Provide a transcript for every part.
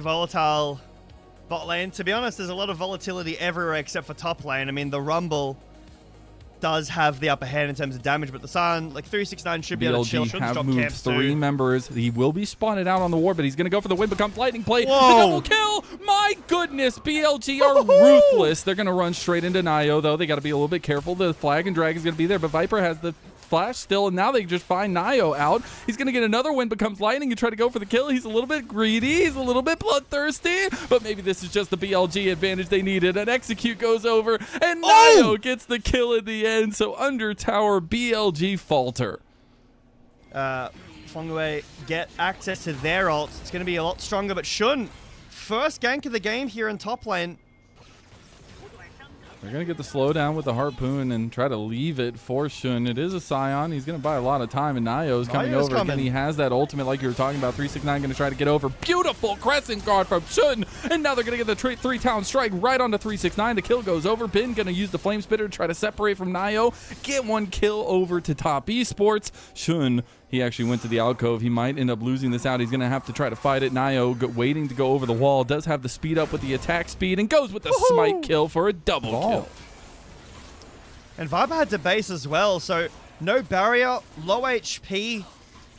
Volatile bot lane. To be honest, there's a lot of volatility everywhere except for top lane. I mean, the Rumble does have the upper hand in terms of damage, but the Sun, like 369, should be able to chill. Should have stop moved camps 3 members. He will be spotted out on the ward, but he's going to go for the win. Becomes lightning play. Whoa. The double kill. My goodness, BLG are ruthless. They're going to run straight into naiyou, though. They got to be a little bit careful. The flag and drag is going to be there, but Viper has the flash still, and now they just find naiyou out. He's going to get another win, becomes lightning, and try to go for the kill. He's a little bit greedy. He's a little bit bloodthirsty, but maybe this is just the BLG advantage they needed. An execute goes over, and naiyou gets the kill in the end. So under tower, BLG falter. fengyue get access to their ults. It's going to be a lot stronger, but Shun, first gank of the game here in top lane. They're going to get the slowdown with the harpoon and try to leave it for Shun. It is a Scion. He's going to buy a lot of time, and naiyou's coming over. Again, he has that ultimate like you were talking about. 369 going to try to get over. Beautiful crescent guard from Shun. And now they're going to get the 3-town strike right onto 369. The kill goes over. Bin going to use the flame spitter to try to separate from naiyou. Get one kill over to top esports. Shun, he actually went to the alcove. He might end up losing this out. He's going to have to try to fight it. naiyou waiting to go over the wall. Does have the speed up with the attack speed and goes with the smite kill for a double kill. And Viper had to base as well, so no barrier, low HP.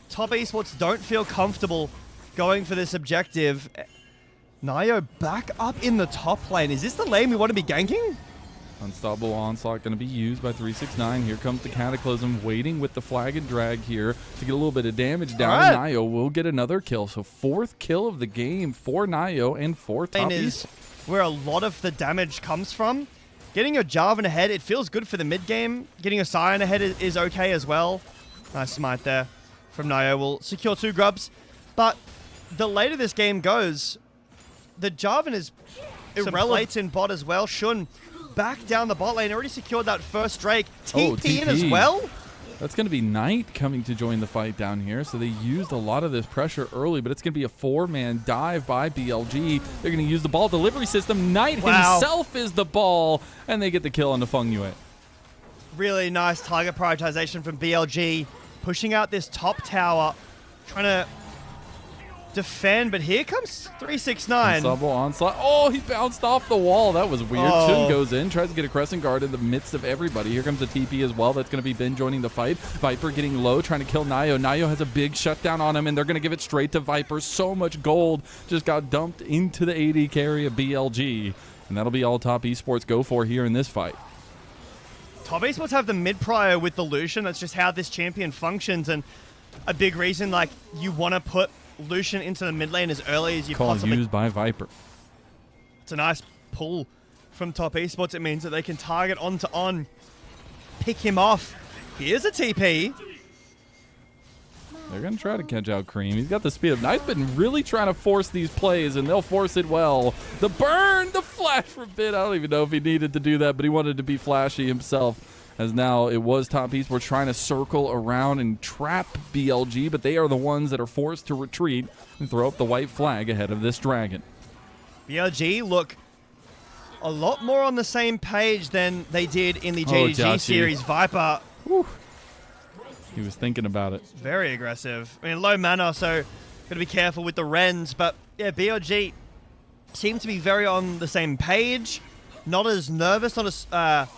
Top esports don't feel comfortable going for this objective. naiyou back up in the top lane. Is this the lane we want to be ganking? Unstoppable onslaught going to be used by 369. Here comes the Cataclysm, waiting with the flag and drag here to get a little bit of damage down. Right. naiyou will get another kill. So 4th kill of the game for naiyou and for top is where a lot of the damage comes from. Getting your Jarvan ahead, it feels good for the mid game. Getting a Scion ahead is okay as well. Nice smite there from naiyou. Will secure 2 grubs. But the later this game goes, the Jarvan is irrelevant in bot as well. Shun back down the bot lane, already secured that first Drake. TP in as well. That's going to be Knight coming to join the fight down here. So they used a lot of this pressure early, but it's going to be a 4-man dive by BLG. They're going to use the ball delivery system. Knight himself is the ball, and they get the kill on the fengyue. Really nice target prioritization from BLG, pushing out this top tower, trying to defend, but here comes 369. Unstoppable onslaught. Oh, he bounced off the wall. That was weird. Shun goes in, tries to get a crescent guard in the midst of everybody. Here comes the TP as well. That's going to be Ben joining the fight. Viper getting low, trying to kill naiyou. naiyou has a big shutdown on him, and they're going to give it straight to Viper. So much gold just got dumped into the AD carry of BLG, and that'll be all top esports go for here in this fight. Top esports have the mid prior with the Lucian. That's just how this champion functions, and a big reason, like, you want to put Lucian into the mid lane as early as you possibly used by Viper. It's a nice pull from top esports. It means that they can target onto on, pick him off. Here's a TP. They're going to try to catch out Creme. He's got the speed up. Knight's been really trying to force these plays, and they'll force it well. The burn, the flash from Bid. I don't even know if he needed to do that, but he wanted to be flashy himself. As now it was top esports trying to circle around and trap BLG, but they are the ones that are forced to retreat and throw up the white flag ahead of this dragon. BLG look a lot more on the same page than they did in the JackeyLove series. Viper, he was thinking about it. Very aggressive. I mean, low mana, so got to be careful with the Rens. But yeah, BLG seem to be very on the same page. Not as nervous, not as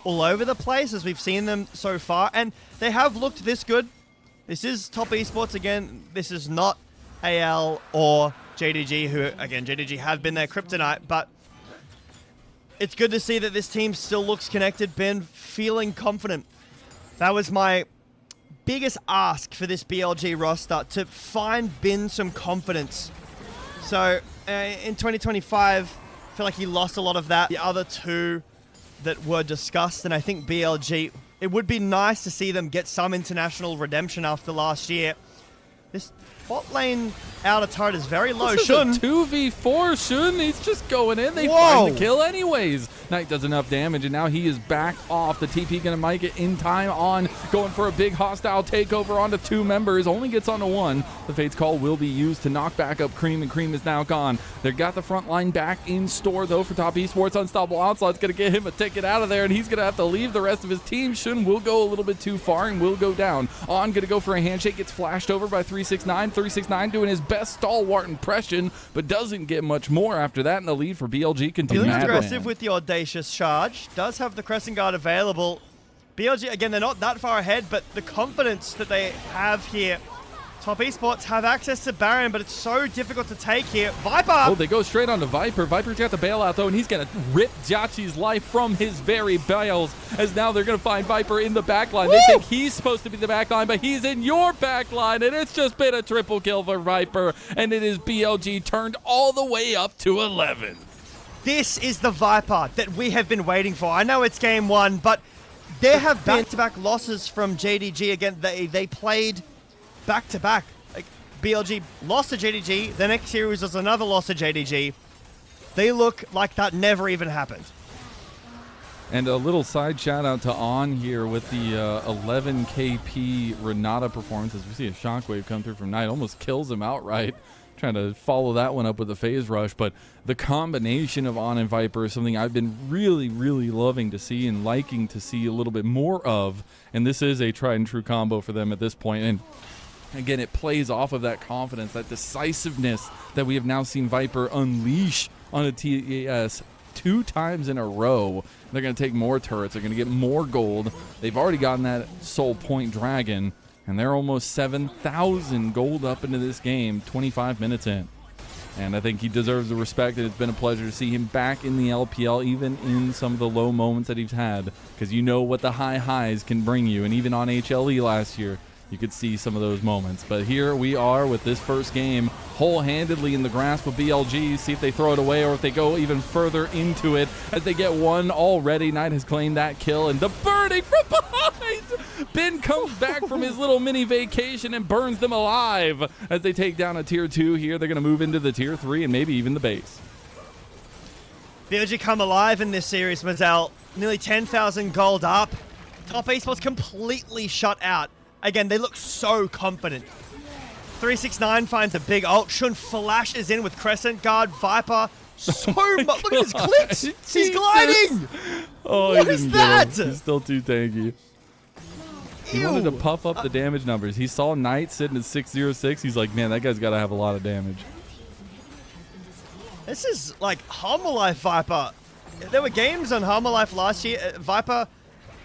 all over the place as we've seen them so far. And they have looked this good. This is top esports again. This is not AL or JDG, who, again, JDG have been their kryptonite. But it's good to see that this team still looks connected. Been feeling confident. That was my biggest ask for this BLG roster, to find Bin some confidence. So in 2025... I feel like he lost a lot of that. The other two that were discussed, and I think BLG, it would be nice to see them get some international redemption after last year. This bot lane outer turret is very low. Shun. This is a 2v4. Shun, he's just going in. They find the kill anyways. Knight does enough damage, and now he is back off. The TP going to make it in time on, going for a big hostile takeover onto 2 members. Only gets onto 1. The Fate's Call will be used to knock back up Creme, and Creme is now gone. They've got the front line back in store, though, for top esports. Unstoppable Onslaught's going to get him a ticket out of there, and he's going to have to leave the rest of his team. Shun will go a little bit too far and will go down. On going to go for a handshake, gets flashed over by 369. 369 doing his best stalwart impression, but doesn't get much more after that, and the lead for BLG continues. Feeling aggressive with the audacious charge. Does have the Crescent Guard available. BLG, again, they're not that far ahead, but the confidence that they have here. Top Esports have access to Baron, but it's so difficult to take here. Viper! Oh, they go straight onto Viper. Viper's got the bailout, though, and he's going to rip JiaQi's life from his very bales, as now they're going to find Viper in the backline. They think he's supposed to be the backline, but he's in your backline, and it's just been a triple kill for Viper, and it is BLG turned all the way up to 11. This is the Viper that we have been waiting for. I know it's game one, but there have been back-to-back losses from JDG. Again, they played back-to-back. Like, BLG lost to JDG. The next series was another loss to JDG. They look like that never even happened. And a little side shout out to On here with the 11 KP Renata performance. As we see a shockwave come through from Knight, almost kills him outright. Trying to follow that one up with a phase rush, but the combination of On and Viper is something I've been really, really loving to see and liking to see a little bit more of. And this is a tried and true combo for them at this point. And again, it plays off of that confidence, that decisiveness that we have now seen Viper unleash on a TES 2 times in a row. They're going to take more turrets. They're going to get more gold. They've already gotten that Soul Point Dragon, and they're almost 7,000 gold up into this game, 25 minutes in. And I think he deserves the respect, and it's been a pleasure to see him back in the LPL, even in some of the low moments that he's had, because you know what the high highs can bring you. And even on HLE last year, you could see some of those moments. But here we are with this first game whole-handedly in the grasp of BLG. See if they throw it away or if they go even further into it as they get one already. Knight has claimed that kill, and the burning from behind. Ben comes back from his little mini vacation and burns them alive as they take down a tier 2 here. They're going to move into the tier 3 and maybe even the base. BLG come alive in this series, Mazel. Nearly 10,000 gold up. Top Esports completely shut out. Again, they look so confident. 369 finds a big ult. Shun flashes in with Crescent Guard. Viper, so much. Look at his clicks. He's gliding. Oh, what is that? He's still too tanky. He wanted to puff up the damage numbers. He saw Knight sitting at 606. He's like, man, that guy's got to have a lot of damage. This is like Humble Life Viper. There were games on Humble Life last year. Viper,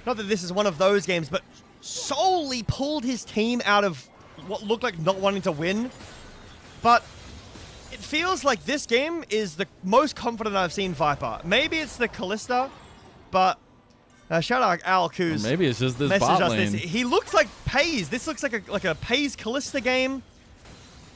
not that this is one of those games, but solely pulled his team out of what looked like not wanting to win. But it feels like this game is the most confident I've seen Viper. Maybe it's the Kalista, but shout out Al Kuz. Maybe it's just this bot lane. He looks like Peyz. This looks like a Peyz Kalista game.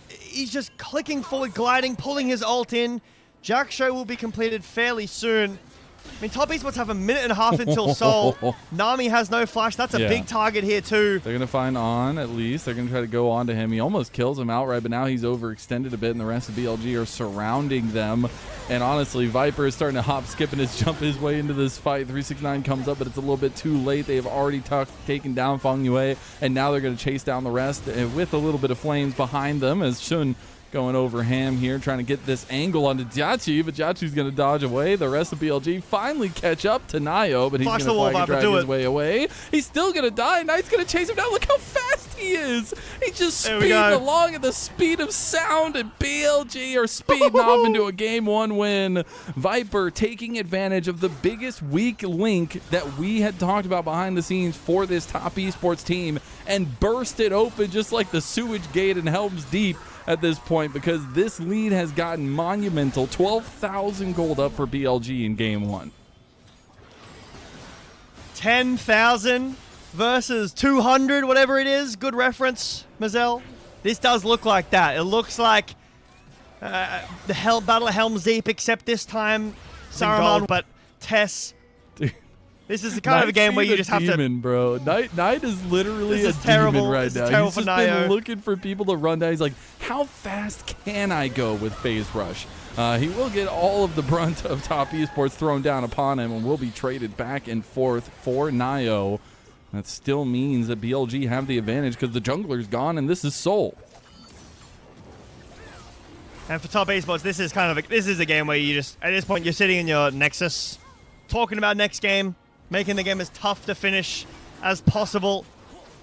He's just clicking forward, gliding, pulling his ult in. Jack show will be completed fairly soon. I mean, Top Esports have a minute and a half until Soul. Nami has no flash. That's a big target here, too. They're going to find On, at least. They're going to try to go on to him. He almost kills him outright, but now he's overextended a bit, and the rest of BLG are surrounding them. And honestly, Viper is starting to hop, skip, and jump his way into this fight. 369 comes up, but it's a little bit too late. They have already taken down fengyue, and now they're going to chase down the rest with a little bit of flames behind them as Shun going over ham here, trying to get this angle onto JiaQi, but JiaQi's going to dodge away. The rest of BLG finally catch up to naiyou, but he's going to flag and drag his way away. He's still going to die. Knight's going to chase him down. Look how fast he is. He's just speeding along at the speed of sound, and BLG are speeding off into a Game 1 win. Viper taking advantage of the biggest weak link that we had talked about behind the scenes for this top esports team and burst it open just like the sewage gate in Helm's Deep at this point, because this lead has gotten monumental. 12,000 gold up for BLG in Game 1. 10,000 versus 200, whatever it is. Good reference, Mazel. This does look like that. It looks like the Battle of Helm's Deep, except this time Saruman, but TES. This is the kind of a game where you just have to... bro. Knight is literally a terrible. demon right now. Terrible He's just naiyou. been looking for people to run down. He's like, how fast can I go with phase rush? He will get all of the brunt of top esports thrown down upon him and will be traded back and forth for naiyou. That still means that BLG have the advantage because the jungler's gone and this is Soul. And for top esports, this is kind of this is a game where you just, at this point, you're sitting in your Nexus, talking about next game, making the game as tough to finish as possible.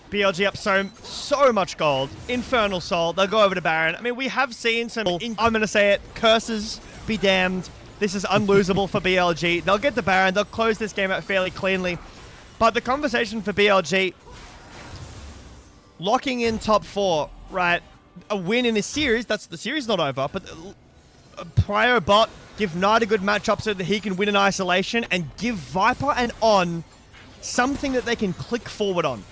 BLG up so much gold. Infernal Soul. They'll go over to Baron. I mean, we have seen some, I'm going to say it, curses be damned. This is unlosable for BLG. They'll get the Baron. They'll close this game out fairly cleanly. But the conversation for BLG, locking in top 4, right? A win in this series, the series not over, but prior bot, give Knight a good matchup so that he can win in isolation and give Viper and On something that they can click forward on.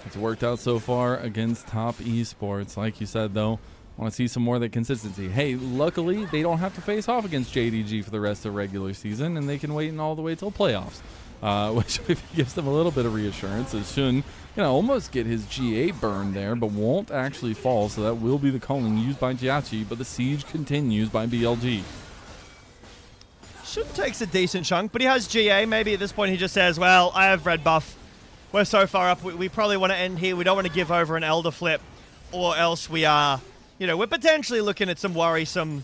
It's worked out so far against top esports. Like you said, though, want to see some more of that consistency. Hey, luckily, they don't have to face off against JDG for the rest of the regular season, and they can wait all the way till playoffs, which gives them a little bit of reassurance. As Shun, almost get his GA burn there, but won't actually fall, so that will be the calling used by JiaQi, but the siege continues by BLG. Shun takes a decent chunk, but he has GA. Maybe at this point he just says, well, I have red buff. We're so far up, we probably want to end here. We don't want to give over an Elder flip, or else we are, we're potentially looking at some worrisome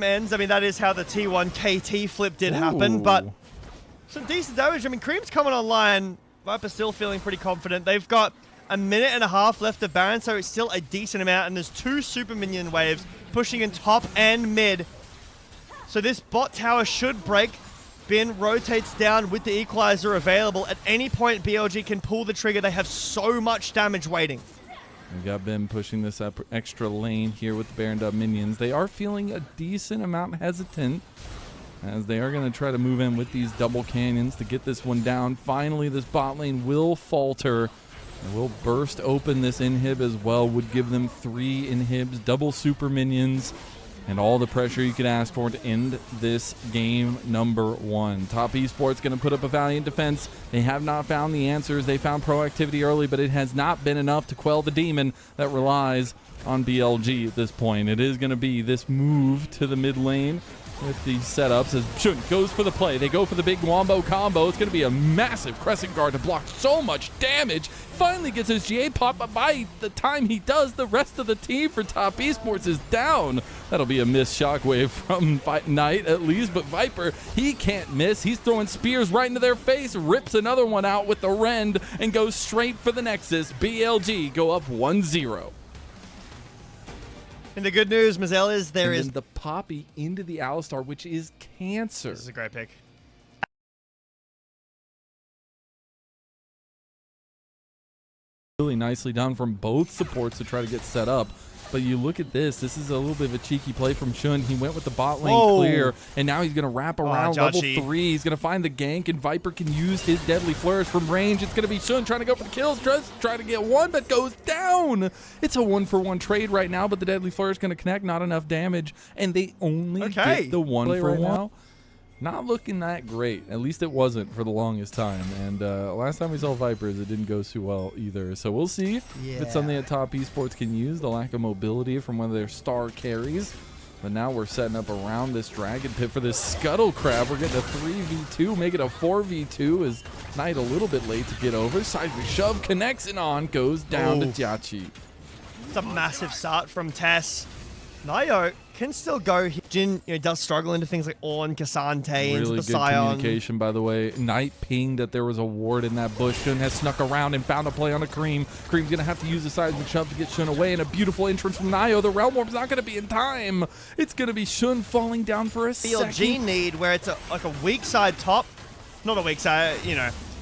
ends. I mean, that is how the T1 KT flip did happen, but some decent damage. I mean, Creme's coming online. Viper's still feeling pretty confident. They've got a minute and a half left of Baron, so it's still a decent amount, and there's 2 super minion waves pushing in top and mid. So this bot tower should break. Bin rotates down with the equalizer available. At any point, BLG can pull the trigger. They have so much damage waiting. We've got Ben pushing this up extra lane here with the Baron Dub minions. They are feeling a decent amount hesitant, as they are going to try to move in with these double cannons to get this one down. Finally, this bot lane will falter. And will burst open this inhib as well. Would give them 3 inhibs, double super minions, and all the pressure you could ask for to end this game number 1. Top Esports going to put up a valiant defense. They have not found the answers. They found proactivity early, but it has not been enough to quell the demon that relies on BLG at this point. It is going to be this move to the mid lane with these setups as Shun goes for the play. They go for the big wombo combo. It's going to be a massive crescent guard to block so much damage. Finally gets his GA pop, but by the time he does, the rest of the team for Top Esports is down. That'll be a missed shockwave from Knight at least, but Viper, he can't miss. He's throwing spears right into their face, rips another one out with the rend, and goes straight for the Nexus. BLG go up 1-0. And the good news, Mazel, is there is the Poppy into the Alistar, which is cancer. This is a great pick. Really nicely done from both supports to try to get set up. But you look at this is a little bit of a cheeky play from Shun. He went with the bot lane clear, and now he's going to wrap around level 3. He's going to find the gank, and Viper can use his deadly flourish from range. It's going to be Shun trying to go for the kills, trying to get one, but goes down. It's a 1-for-1 trade right now, but the deadly flourish is going to connect, not enough damage, and they only get the 1-for-1. Now. Not looking that great. At least it wasn't for the longest time. And last time we saw Vipers, it didn't go too well either. So we'll see if it's something that Top Esports can use, the lack of mobility from one of their star carries. But now we're setting up around this Dragon Pit for this Scuttle Crab. We're getting a 3v2, make it a 4v2 as Knight a little bit late to get over. Sideways shove, connects, and on goes down to JiaQi. It's a massive start from TES. naiyou can still go. Jin does struggle into things like Ornn, Cassante, into the Scion. Really good communication, by the way. Knight pinged that there was a ward in that bush. Shun has snuck around and found a play on a Creme. Creme's going to have to use the seismic shove to get Shun away, and a beautiful entrance from naiyou. The Realm Warp's not going to be in time. It's going to be Shun falling down for a BLG need where it's like a weak side top. Not a weak side,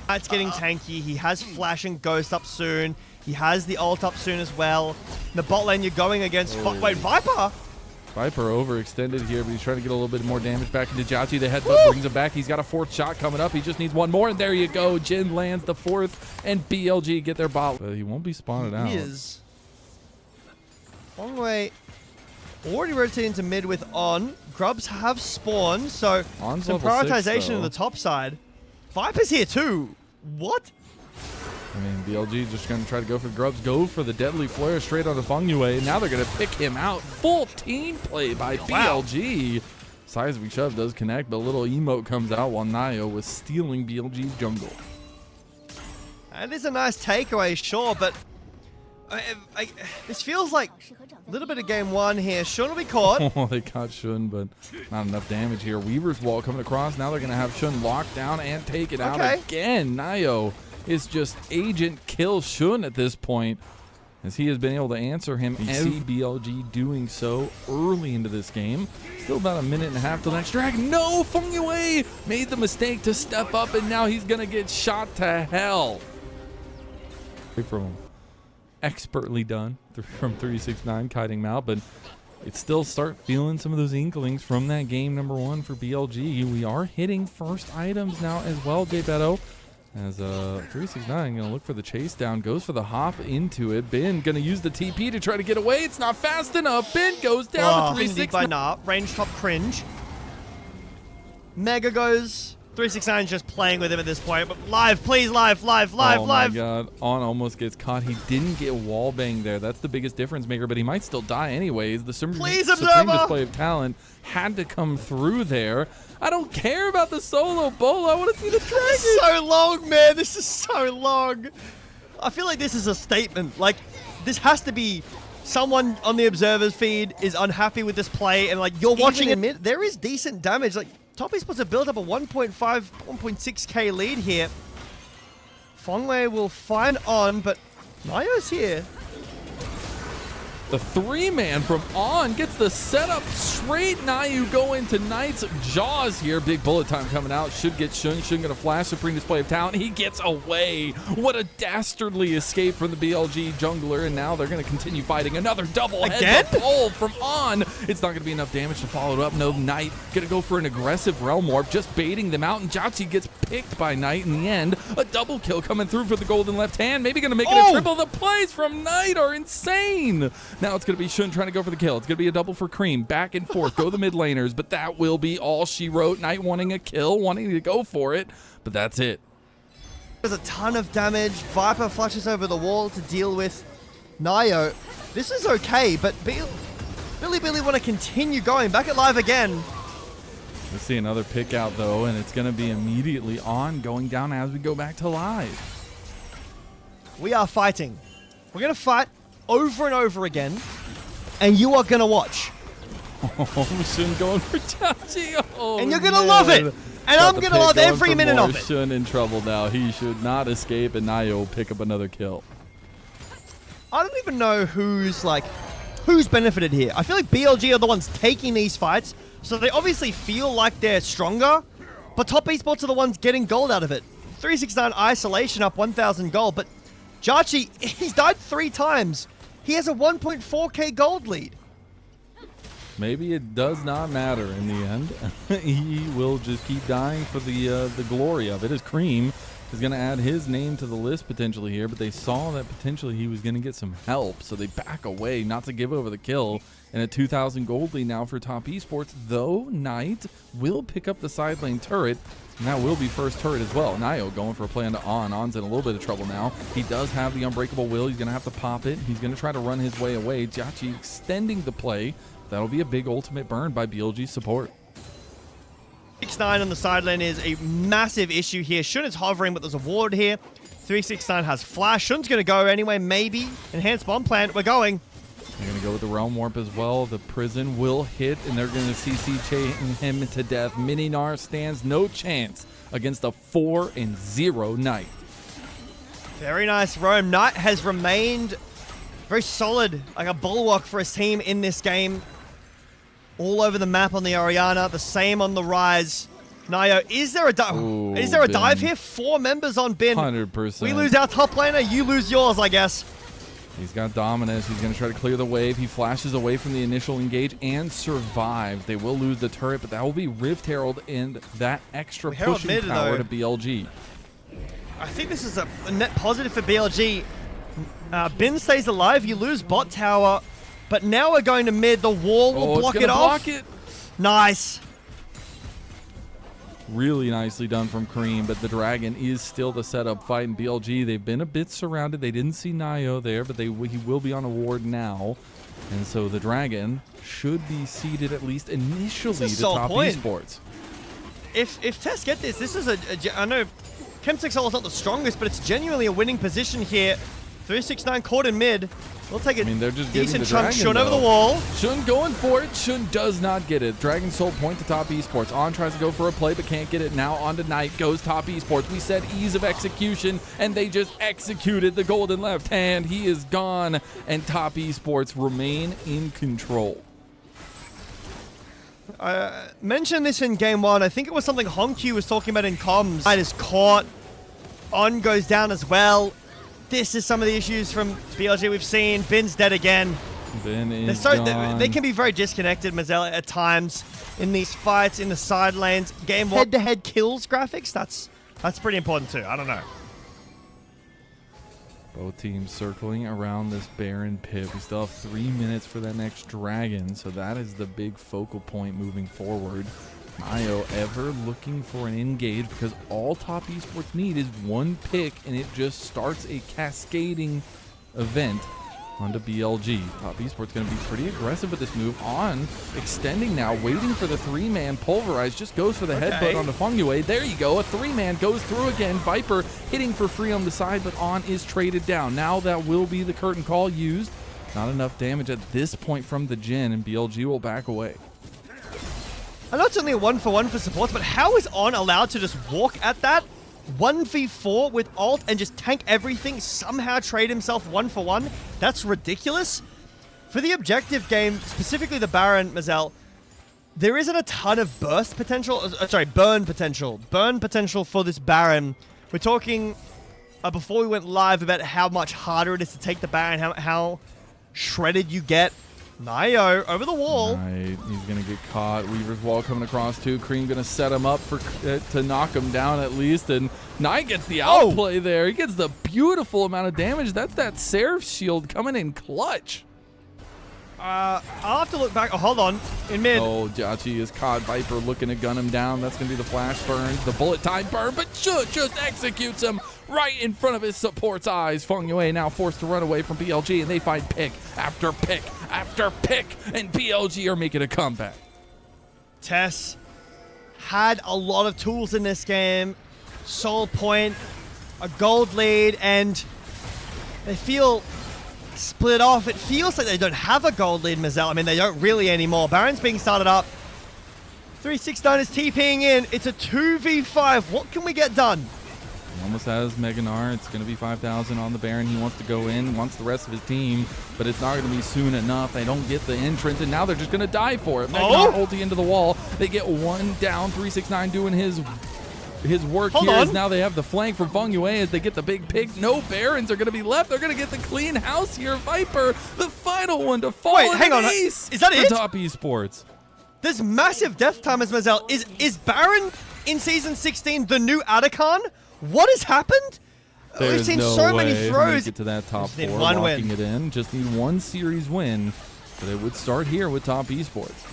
Knight's getting tanky. He has Flash and Ghost up soon. He has the ult up soon as well. In the bot lane, you're going against... Wait, Viper? Viper overextended here, but he's trying to get a little bit more damage back into JiaQi. The headbutt brings him back. He's got a 4th shot coming up. He just needs one more, and there you go. Jin lands the 4th, and BLG get their bot. He won't be spawned out. He is. Long way. Already rotating to mid with On. Grubs have spawned, so On's some prioritization on the top side. Viper's here too. What? I mean, BLG just going to try to go for Grubs, go for the deadly flare straight on the fengyue, and now they're going to pick him out. Full team play by BLG. Seismic shove does connect, but a little emote comes out while naiyou was stealing BLG's jungle. It is a nice takeaway, sure, but this feels like a little bit of game 1 here. Shun will be caught. Oh, they caught Shun, but not enough damage here. Weaver's Wall coming across. Now they're going to have Shun locked down and take it out again. naiyou is just agent kill Shun at this point, as he has been able to answer him. You see BLG doing so early into this game. Still about a minute and a half till next drag. No, fengyue made the mistake to step up, and now he's gonna get shot to hell. From him. Expertly done from 369, kiting him out, but it still start feeling some of those inklings from that game number 1 for BLG. We are hitting first items now as well, J Beto. As 369 gonna look for the chase down, goes for the hop into it. Bin gonna use the TP to try to get away. It's not fast enough. Bin goes down to 369. By Narp, range top cringe. Mega goes. 369 is just playing with him at this point, but live, please, live. Oh my god, On almost gets caught. He didn't get wallbang there. That's the biggest difference maker, but he might still die anyways. The supreme display of talent had to come through there. I don't care about the solo bowl. I want to see the dragon. This is so long, man. This is so long. I feel like this is a statement. Like, this has to be someone on the observer's feed is unhappy with this play, and like, you're watching it mid. There is decent damage. Like, Top Esports have built up a 1.5, 1.6k lead here. fengyue will find On, but naiyou's here. The 3-man from On gets the setup straight. naiyou going to Knight's jaws here. Big bullet time coming out. Should get Shun. Shun gonna flash. Supreme display of talent. He gets away. What a dastardly escape from the BLG jungler. And now they're gonna continue fighting. Another double head pull from On. It's not gonna be enough damage to follow it up. No, Knight gonna go for an aggressive realm warp, just baiting them out. And JiaQi gets picked by Knight in the end. A double kill coming through for the golden left hand. Maybe gonna make it a triple. The plays from Knight are insane. Now it's going to be Shun trying to go for the kill. It's going to be a double for Creme. Back and forth. Go the mid laners. But that will be all she wrote. Knight wanting a kill, wanting to go for it. But that's it. There's a ton of damage. Viper flashes over the wall to deal with naiyou. This is okay, but Bilibili want to continue going. Back at live again. We'll see another pick out, though, and it's going to be immediately On going down as we go back to live. We are fighting. We're going to fight over and over again, and you are gonna watch. Shun going for JiaQi. And you're gonna love it. And I'm gonna love every minute of it. Shun in trouble now. He should not escape, and naiyou will pick up another kill. I don't even know who's benefited here. I feel like BLG are the ones taking these fights, so they obviously feel like they're stronger, but Top Esports are the ones getting gold out of it. 369 isolation up 1,000 gold, but JiaQi, he's died 3 times. He has a 1.4k gold lead. Maybe it does not matter in the end. He will just keep dying for the glory of it, as Creme is going to add his name to the list potentially here, but they saw that potentially he was going to get some help, so they back away not to give over the kill. And a 2,000 gold lead now for Top Esports, though Knight will pick up the side lane turret. And that will be first turret as well. naiyou going for a play onto On. On's in a little bit of trouble now. He does have the unbreakable will. He's going to have to pop it. He's going to try to run his way away. JiaQi extending the play. That'll be a big ultimate burn by BLG support. 6-9 on the side lane is a massive issue here. Shun is hovering, but there's a ward here. 369 has flash. Shun's going to go anyway, maybe. Enhanced bomb plant. We're going. They're going to go with the realm warp as well. The prison will hit, and they're going to CC chain him to death. Mininar stands no chance against a 4-0 Knight. Very nice roam. Knight has remained very solid, like a bulwark for his team in this game. All over the map on the Orianna, the same on the Rise. naiyou, is there a dive here? 4 members on Bin. 100%. We lose our top laner, you lose yours, I guess. He's got dominance. He's going to try to clear the wave. He flashes away from the initial engage and survives. They will lose the turret, but that will be Rift Herald and that extra pushing power to BLG. I think this is a net positive for BLG. Bin stays alive. You lose bot tower, but now we're going to mid. The wall will block it off. Nice. Really nicely done from Creme, but the dragon is still the setup fight in BLG. They've been a bit surrounded. They didn't see naiyou there, but he will be on a ward now. And so the dragon should be seeded at least initially to Top Esports. If TES get this is I know Chem 6 is not the strongest, but it's genuinely a winning position here. 369 caught in mid. We'll take it. I mean, they're just decent the chunk. dragon, Shun though. over the wall. Shun going for it. Shun does not get it. Dragon Soul point to top esports. On tries to go for a play, but can't get it. Now on to Knight goes top esports. We said ease of execution, and they just executed the golden left hand. He is gone, and top esports remain in control. I mentioned this in game 1. I think it was something Honkyu was talking about in comms. Knight is caught. On goes down as well. This is some of the issues from BLG we've seen. Bin's dead again. Bin is gone. They can be very disconnected, Mazel, at times in these fights in the side lanes. Game 1 head-to-head kills graphics. That's pretty important too. I don't know. Both teams circling around this Baron pit. We still have 3 minutes for that next dragon, so that is the big focal point moving forward. naiyou ever looking for an engage because all top esports need is one pick, and it just starts a cascading event onto BLG. Top esports going to be pretty aggressive with this move. On extending now, waiting for the 3-man pulverize, just goes for the headbutt onto fengyue. There you go, a 3-man goes through again. Viper hitting for free on the side, but On is traded down. Now that will be the curtain call used. Not enough damage at this point from the Jhin, and BLG will back away. I know it's only a 1-for-1 for supports, but how is On allowed to just walk at that 1v4 with ult and just tank everything, somehow trade himself 1-for-1? That's ridiculous. For the objective game, specifically the Baron, Mazel, there isn't a ton of burst potential, burn potential. Burn potential for this Baron. We're talking, before we went live, about how much harder it is to take the Baron, how shredded you get. naiyou over the wall. Right, he's going to get caught. Weaver's wall coming across too. Creme going to set him up for to knock him down at least. And Knight gets the outplay there. He gets the beautiful amount of damage. That's that Seraph shield coming in clutch. I'll have to look back. Oh, hold on. In mid. Oh, JackeyLove is caught. Viper looking to gun him down. That's going to be the flash burn, the bullet time burn, but just executes him right in front of his support's eyes. fengyue now forced to run away from BLG, and they find pick after pick after pick, and BLG are making a comeback. TES had a lot of tools in this game. Soul point, a gold lead, and they feel split off. It feels like they don't have a gold lead, Mazel. I mean, they don't really anymore. Baron's being started up. 369 is TPing in. It's a 2v5. What can we get done? He almost has Mega Gnar. It's going to be 5,000 on the Baron. He wants to go in, wants the rest of his team, but it's not going to be soon enough. They don't get the entrance, and now they're just going to die for it. Mega Gnar ulti into the wall. They get one down. 369 doing his work here is now they have the flank from fengyue as they get the big pick. No Barons are going to be left. They're going to get the clean house here. Viper, the final one to fall. Wait, hang on. Ace is that for it? top esports. There's massive death timers, Mazel. Is Baron in Season 16 the new Adakan? What has happened? We've seen so many throws. Get to that top four, one locking win. it in. Just need one series win, but it would start here with top esports.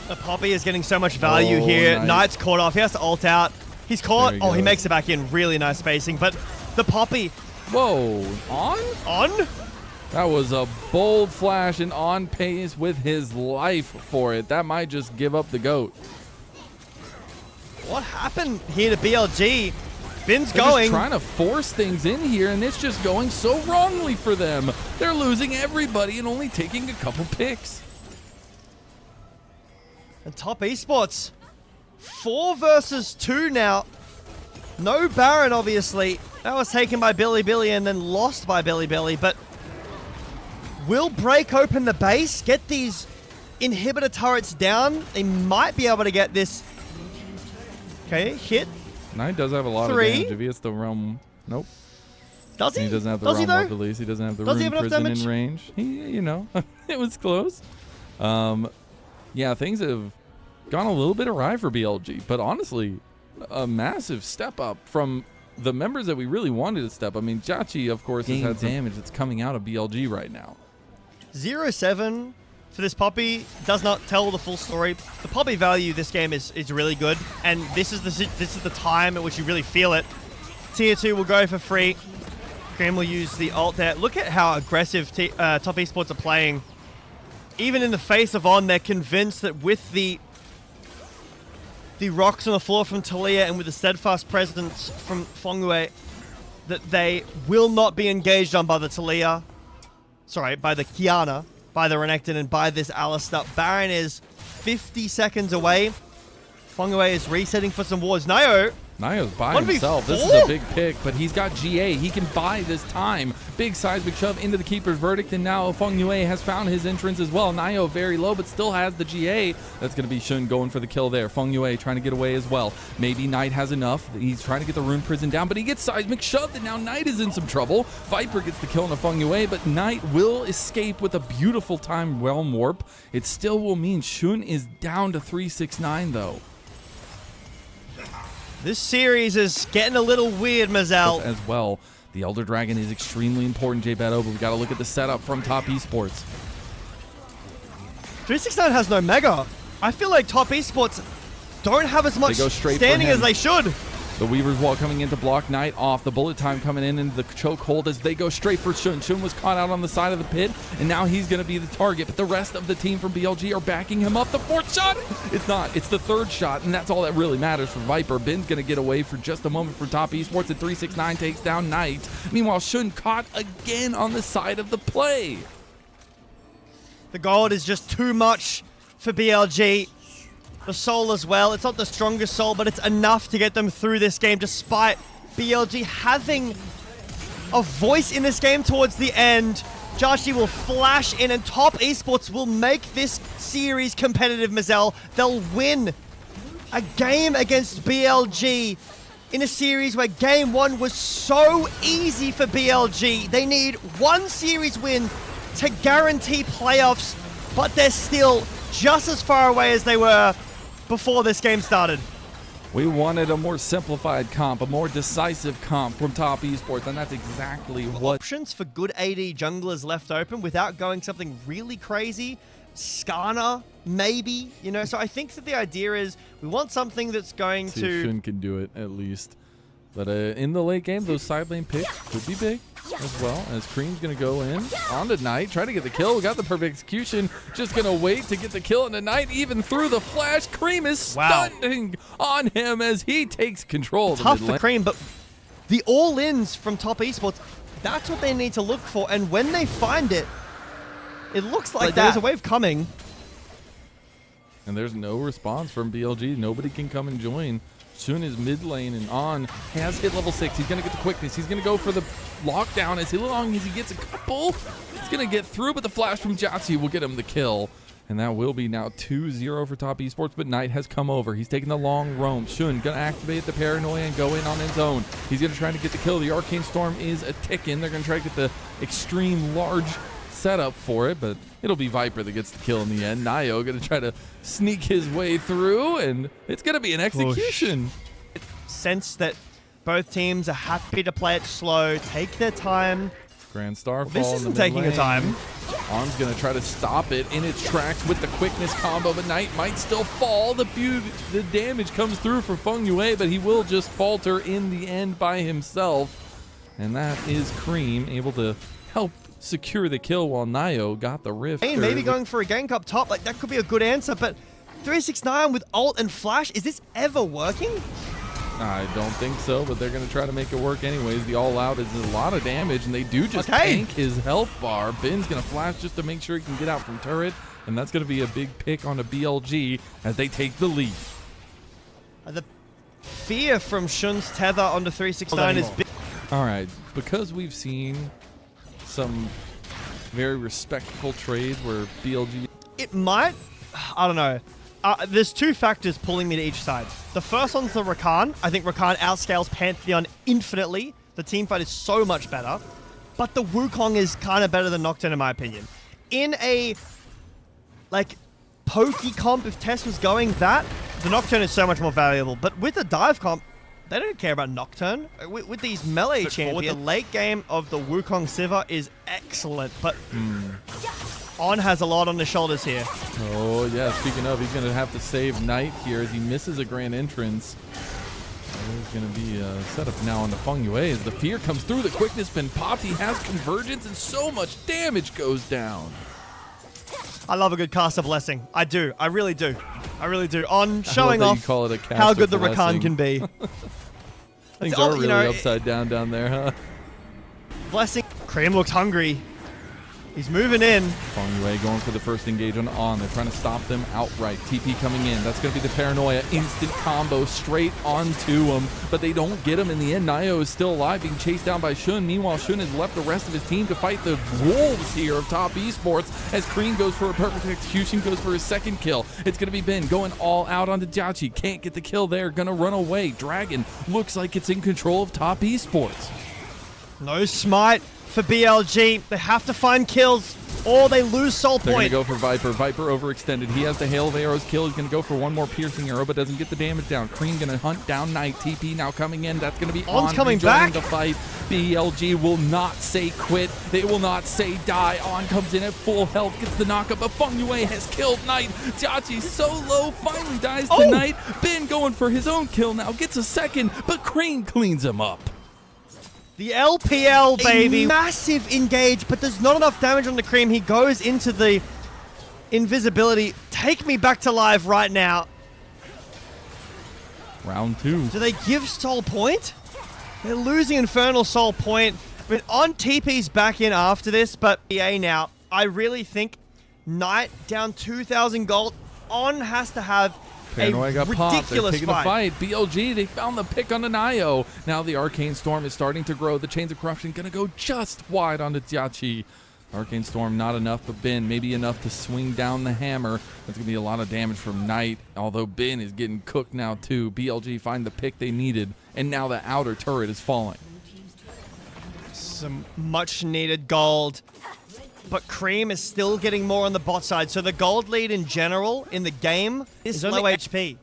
The Poppy is getting so much value here. Nice. Knight's caught off. He has to ult out. He's caught. Oh, he goes. makes it back in. Really nice spacing. But the Poppy. Whoa. On? That was a bold flash and On Peyz with his life for it. That might just give up the GOAT. What happened here to BLG? Bin's They're going. just trying to force things in here, and it's just going so wrongly for them. They're losing everybody and only taking a couple picks. And top esports. 4 versus 2 now. No Baron, obviously. That was taken by Bilibili and then lost by Bilibili, but will break open the base, get these inhibitor turrets down. They might be able to get this. Okay, hit. Knight does have a lot of damage. If he hits the realm, nope. Does he? He doesn't have the Does he, realm though? of release. He doesn't have the Does he rune have enough prison damage? in range. It was close. Yeah, things have gone a little bit awry for BLG, but honestly, a massive step up from the members that we really wanted to step. I mean, JackeyLove, of course, has had damage that's coming out of BLG right now. 0-7 for this Poppy does not tell the full story. The Poppy value this game is really good, and this is the time at which you really feel it. Tier 2 will go for free. Creme will use the ult there. Look at how aggressive top esports are playing. Even in the face of On, they're convinced that with the rocks on the floor from Taliyah and with the steadfast presence from fengyue, that they will not be engaged on by the Taliyah. sorry, by the Kiana, by the Renekton, and by this Alistar. Baron is 50 seconds away. fengyue is resetting for some wards. naiyou's by himself. This is a big pick, but he's got GA. He can buy this time. Big seismic shove into the keeper's verdict, and now fengyue has found his entrance as well. naiyou very low, but still has the GA. That's going to be Xun going for the kill there. fengyue trying to get away as well. Maybe Knight has enough. He's trying to get the rune prison down, but he gets seismic shoved, and now Knight is in some trouble. Viper gets the kill on a fengyue, but Knight will escape with a beautiful time realm warp. It still will mean Xun is down to 369, though. This series is getting a little weird, Mazel. As well. The Elder Dragon is extremely important, J-Beto, but we got to look at the setup from Top Esports. 369 has no Mega. I feel like Top Esports don't have as much standing as they should. The Weaver's Wall coming in to block Knight off. The bullet time coming in into the chokehold as they go straight for Xun. Xun was caught out on the side of the pit, and now he's going to be the target. But the rest of the team from BLG are backing him up. The fourth shot? It's not. It's the third shot, and that's all that really matters for Viper. Ben's going to get away for just a moment for Top Esports, and 369 takes down Knight. Meanwhile, Xun caught again on the side of the play. The gold is just too much for BLG. The soul as well. It's not the strongest soul, but it's enough to get them through this game, despite BLG having a voice in this game towards the end. JiaQi will flash in, and Top Esports will make this series competitive, Mazel. They'll win a game against BLG in a series where game one was so easy for BLG. They need one series win to guarantee playoffs, but they're still just as far away as they were before this game started. We wanted a more simplified comp, a more decisive comp from Top Esports, and that's exactly what... Options for good AD junglers left open without going something really crazy. Skarner, maybe, you know? So I think that the idea is we want something that's going to... Xun can do it, at least. But in the late game, those side lane picks could be big as well, as Creme's going to go in on the Knight, try to get the kill. We got the perfect execution. Just going to wait to get the kill on the Knight, even through the flash. Creme is stunning on him as he takes control of the mid lane. Tough for Creme, but the all-ins from Top Esports, that's what they need to look for. And when they find it, it looks like there's a wave coming. And there's no response from BLG. Nobody can come and join. Xun is mid lane and on, has hit level 6. He's going to get the quickness. He's going to go for the lockdown as long as he gets a couple. He's going to get through, but the flash from JackeyLove will get him the kill. And that will be now 2-0 for Top Esports, but Knight has come over. He's taking the long roam. Xun going to activate the paranoia and go in on his own. He's going to try to get the kill. The Arcane Storm is a ticking. They're going to try to get the extreme large setup for it, but it'll be Viper that gets the kill in the end. naiyou going to try to sneak his way through, and it's going to be an execution. Sense that both teams are happy to play it slow, take their time. Grand Starfall. This isn't taking a time. On's going to try to stop it in its tracks with the quickness combo, but Knight might still fall. The damage comes through for fengyue, but he will just falter in the end by himself. And that is Creme able to help secure the kill while naiyou got the rift. Hey, maybe going for a gank up top, like that could be a good answer, but 369 with ult and flash, is this ever working? I don't think so, but they're going to try to make it work anyways. The all-out is a lot of damage, and they do just tank his health bar. Ben's going to flash just to make sure he can get out from turret, and that's going to be a big pick on a BLG as they take the lead. The fear from Xun's tether onto 369 is big. All right, because we've seen some very respectful trades where BLG... It might, I don't know. There's two factors pulling me to each side. The first one's the Rakan. I think Rakan outscales Pantheon infinitely. The team fight is so much better. But the Wukong is kind of better than Nocturne in my opinion. In a, like, pokey comp, if TES was going that, the Nocturne is so much more valuable. But with the dive comp, they don't care about Nocturne. With these melee champions, the late game of the Wukong Sivir is excellent, but On has a lot on his shoulders here. Oh, yeah, speaking of, he's going to have to save Knight here as he misses a grand entrance. There's going to be a setup now on the fengyue as the fear comes through. The quickness been popped. He has convergence, and so much damage goes down. I love a good cast of blessing. I do. I really do. I really do. On showing off call it a cast how good the blessing. Rakan can be. Things are really upside down there, huh? Blessing. Creme looks hungry. He's moving in. fengyue going for the first engage on. They're trying to stop them outright. TP coming in. That's going to be the paranoia. Instant combo straight onto him. But they don't get him in the end. naiyou is still alive, being chased down by Xun. Meanwhile, Xun has left the rest of his team to fight the wolves here of top esports as Creme goes for a perfect execution, goes for his second kill. It's going to be Ben going all out onto JiaQi. Can't get the kill there. Going to run away. Dragon looks like it's in control of top esports. No smite for BLG. They have to find kills or they lose soul point. They're going to go for Viper. Viper overextended. He has the hail of arrows kill. He's going to go for one more piercing arrow, but doesn't get the damage down. Creme going to hunt down Knight. TP now coming in. That's going to be on coming back. The fight. BLG will not say quit. They will not say die. On comes in at full health. Gets the knockup, but fengyue has killed Knight. JiaQi so low. Finally dies to Knight. Ben going for his own kill now. Gets a second, but Creme cleans him up. The LPL, baby. A massive engage, but there's not enough damage on the Creme. He goes into the invisibility. Take me back to live right now. Round 2. Do they give soul point? They're losing Infernal soul point. I mean, on TP's back in after this, but EA now, I really think Knight down 2,000 gold. On has to have Paranoia got popped. They're taking the fight. BLG, they found the pick on the naiyou. Now the Arcane Storm is starting to grow. The Chains of Corruption going to go just wide onto JiaQi. Arcane Storm not enough, but Ben maybe enough to swing down the hammer. That's going to be a lot of damage from Knight, although Ben is getting cooked now too. BLG find the pick they needed, and now the outer turret is falling. Some much needed gold. But Creme is still getting more on the bot side. So the gold lead in general in the game is low HP.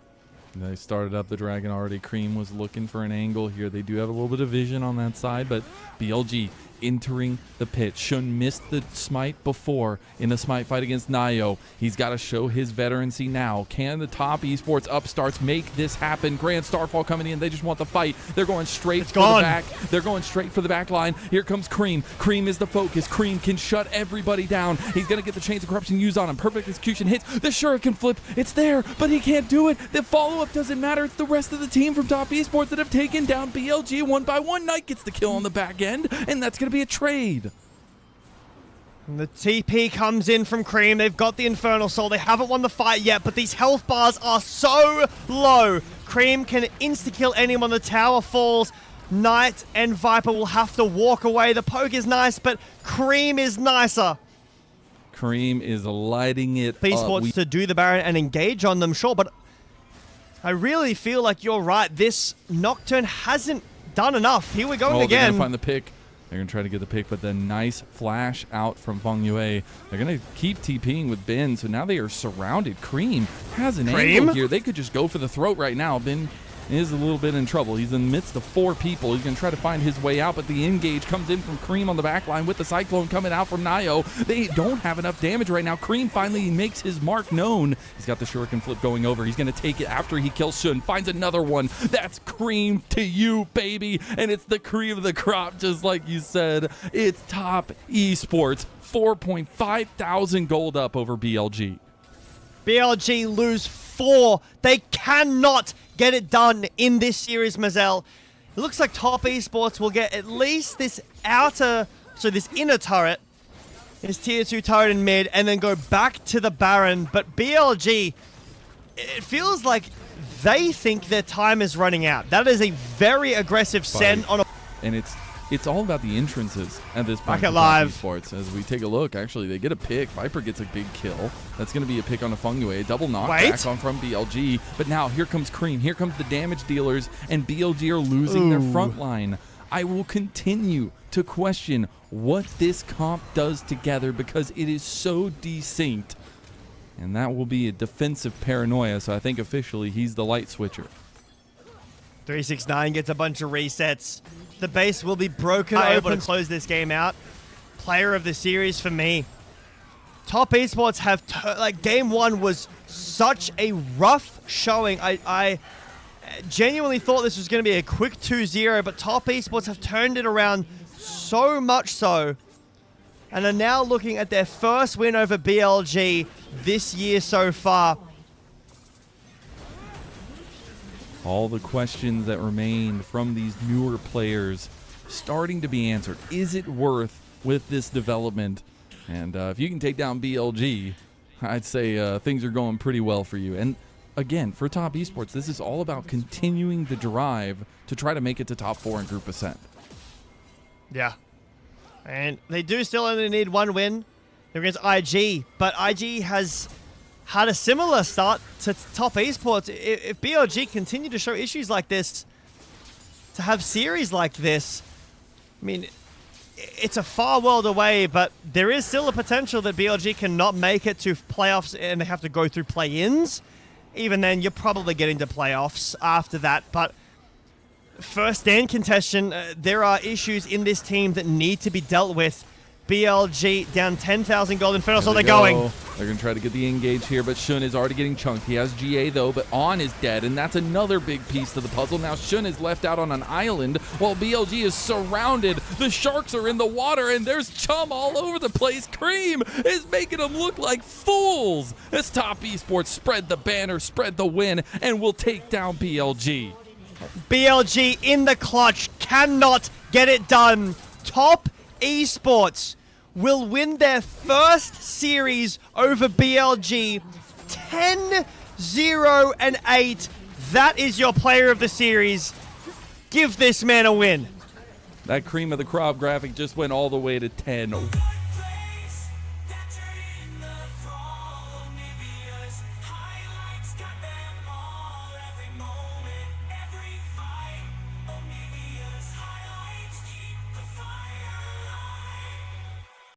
They started up the dragon already. Creme was looking for an angle here. They do have a little bit of vision on that side, but BLG entering the pit. Xun missed the smite before in the smite fight against naiyou. He's got to show his veterancy now. Can the top esports upstarts make this happen? Grand Starfall coming in. They just want the fight. They're going straight for the back. They're going straight for the back line. Here comes Creme. Creme is the focus. Creme can shut everybody down. He's going to get the Chains of Corruption used on him. Perfect execution hits. The Shuriken flip. It's there, but he can't do it. The follow-up doesn't matter. It's the rest of the team from top esports that have taken down BLG one by one. Knight gets the kill on the back end, and that's going to be a trade. And the TP comes in from Creme. They've got the Infernal Soul. They haven't won the fight yet, but these health bars are so low. Creme can insta-kill anyone. The tower falls. Knight and Viper will have to walk away. The poke is nice, but Creme is nicer. Creme is lighting it Esports to do the Baron and engage on them, sure, but I really feel like you're right. This Nocturne hasn't done enough. Here we're going again. They're going to find the pick. They're going to try to get the pick, but the nice flash out from fengyue. They're going to keep TPing with Ben, so now they are surrounded. Creme has an angle here. They could just go for the throat right now. Ben is a little bit in trouble. He's in the midst of 4 people. He's going to try to find his way out, but the engage comes in from Creme on the back line with the Cyclone coming out from naiyou. They don't have enough damage right now. Creme finally makes his mark known. He's got the Shuriken flip going over. He's going to take it after he kills Xun. Finds another one. That's Creme to you, baby. And it's the cream of the crop, just like you said. It's top esports. 4.5 thousand gold up over BLG. BLG lose 4. They cannot get it done in this series, Mazel. It looks like top esports will get at least this this inner turret, this tier 2 turret in mid, and then go back to the Baron. But BLG, it feels like they think their time is running out. That is a very aggressive send on a... And it's all about the entrances at this point. JackeyLove Esports. As we take a look, actually, they get a pick. Viper gets a big kill. That's going to be a pick on a fengyue. Double knockback on from BLG. But now here comes Creme. Here comes the damage dealers, and BLG are losing their front line. I will continue to question what this comp does together because it is so desynced. And that will be a defensive paranoia, so I think officially he's the light switcher. 369 gets a bunch of resets. The base will be broken open to close this game out. Player of the series for me. Top esports have game 1 was such a rough showing. I genuinely thought this was going to be a quick 2-0, but top esports have turned it around so much so, and are now looking at their first win over BLG this year so far. All the questions that remained from these newer players starting to be answered. Is it worth, with this development, And if you can take down BLG, I'd say things are going pretty well for you. And again, for top esports, this is all about continuing the drive to try to make it to top 4 in group ascent. Yeah. And they do still only need one win. They're against IG, but IG has had a similar start to top esports. If BLG continue to show issues like this, to have series like this, I mean, it's a far world away, but there is still a potential that BLG cannot make it to playoffs and they have to go through play-ins. Even then, you're probably getting to playoffs after that. But first stand contention, there are issues in this team that need to be dealt with. BLG down 10,000 gold in Inferno, so they're going. They're going to try to get the engage here, but Shun is already getting chunked. He has GA, though, but On is dead, and that's another big piece to the puzzle. Now Shun is left out on an island while BLG is surrounded. The sharks are in the water, and there's chum all over the place. Creme is making them look like fools. As top esports spread the banner, spread the win, and will take down BLG. BLG in the clutch, cannot get it done. Top esports will win their first series over BLG 10-0-8. That is your player of the series. Give this man a win. That cream of the crop graphic just went all the way to 10.